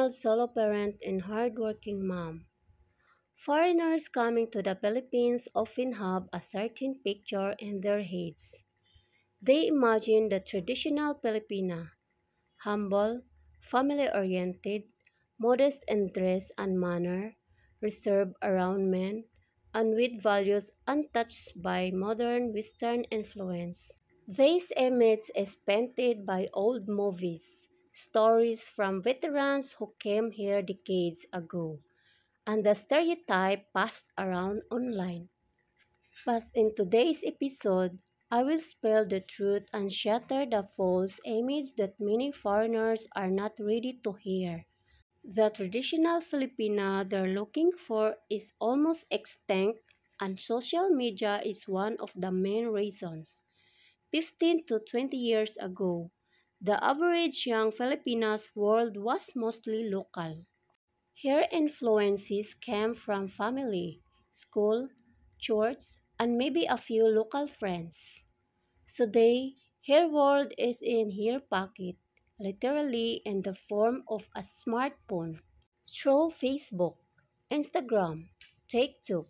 smiled solo parent and hardworking mom. Foreigners coming to the Philippines often have a certain picture in their heads. They imagine the traditional Filipina, humble, family-oriented, modest in dress and manner, reserved around men, and with values untouched by modern Western influence. This image is painted by old movies, stories from veterans who came here decades ago, and the stereotype passed around online. But in today's episode, I will spill the truth and shatter the false image that many foreigners are not ready to hear. The traditional Filipina they're looking for is almost extinct, and social media is one of the main reasons. 15 to 20 years ago, the average young Filipina's world was mostly local. Her influences came from family, school, church, and maybe a few local friends. Today, her world is in her pocket, literally in the form of a smartphone. Through Facebook, Instagram, TikTok,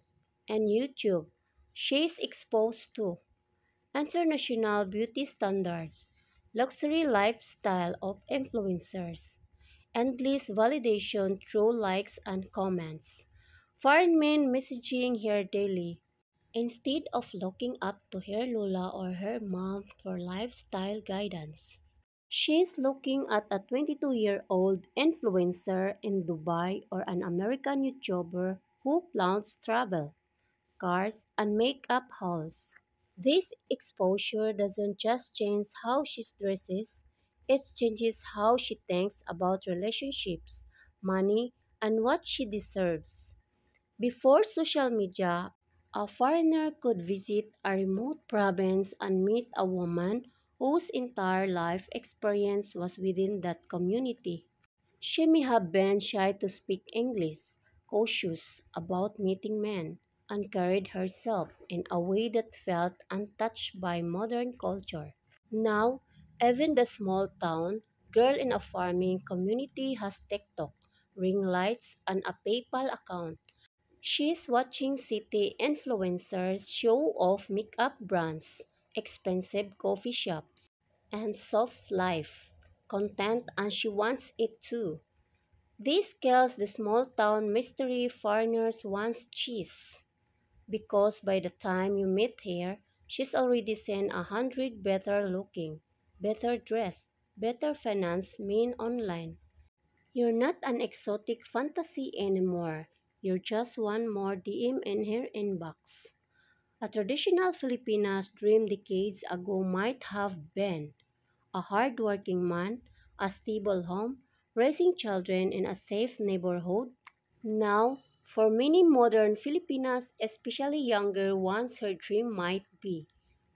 and YouTube, she's exposed to international beauty standards, luxury lifestyle of influencers, endless validation through likes and comments, foreign men messaging her daily. Instead of looking up to her Lola or her mom for lifestyle guidance, she's looking at a 22-year-old influencer in Dubai or an American YouTuber who flaunts travel, cars, and makeup hauls. This exposure doesn't just change how she dresses, it changes how she thinks about relationships, money, and what she deserves. Before social media, a foreigner could visit a remote province and meet a woman whose entire life experience was within that community. She may have been shy to speak English, cautious about meeting men, and carried herself in a way that felt untouched by modern culture. Now, even the small town girl in a farming community has TikTok, ring lights, and a PayPal account. She's watching city influencers show off makeup brands, expensive coffee shops, and soft life content, and she wants it too. This kills the small town mystery foreigners once chase, because by the time you meet her, she's already seen 100 better looking, better dressed, better financed men online. You're not an exotic fantasy anymore. You're just one more DM in her inbox. A traditional Filipina's dream decades ago might have been a hardworking man, a stable home, raising children in a safe neighborhood. Now, for many modern Filipinas, especially younger ones, her dream might be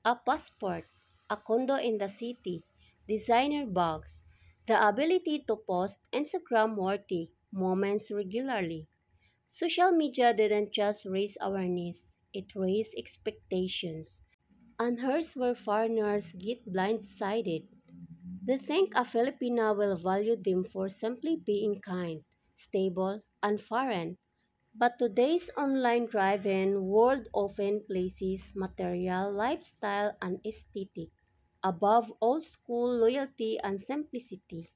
a passport, a condo in the city, designer bags, the ability to post Instagram-worthy moments regularly. Social media didn't just raise awareness, it raised expectations. And here's where foreigners get blindsided. They think a Filipina will value them for simply being kind, stable, and foreign. But today's online driven world often places material, lifestyle, and aesthetic above old school loyalty and simplicity.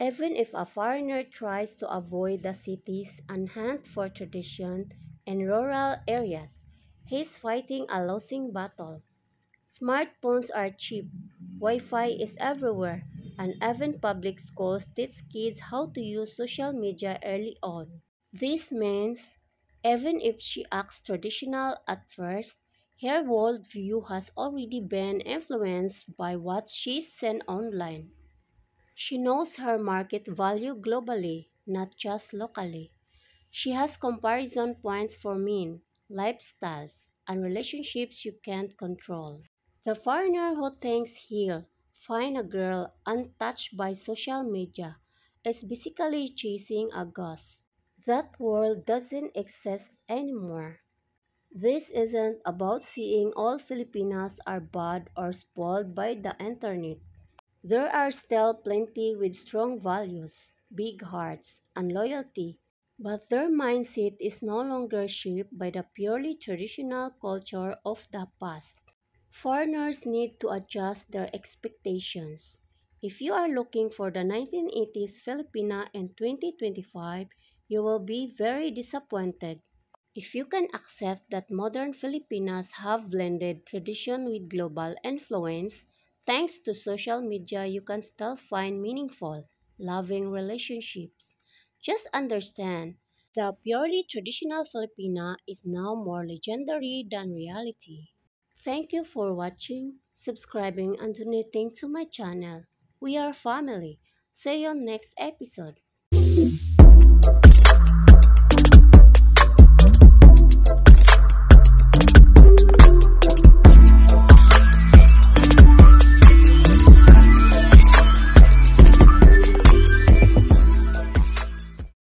Even if a foreigner tries to avoid the cities and hunt for tradition in rural areas, he's fighting a losing battle. Smartphones are cheap, Wi Fi is everywhere, and even public schools teach kids how to use social media early on. This means, even if she acts traditional at first, her worldview has already been influenced by what she's seen online. She knows her market value globally, not just locally. She has comparison points for men, lifestyles, and relationships you can't control. The foreigner who thinks he'll find a girl untouched by social media is basically chasing a ghost. That world doesn't exist anymore. This isn't about seeing all Filipinas are bad or spoiled by the internet. There are still plenty with strong values, big hearts, and loyalty, but their mindset is no longer shaped by the purely traditional culture of the past. Foreigners need to adjust their expectations. If you are looking for the 1980s Filipina in 2025, you will be very disappointed. If you can accept that modern Filipinas have blended tradition with global influence, thanks to social media, you can still find meaningful, loving relationships. Just understand, the purely traditional Filipina is now more legendary than reality. Thank you for watching, subscribing, and donating to my channel. We are family. See you on next episode.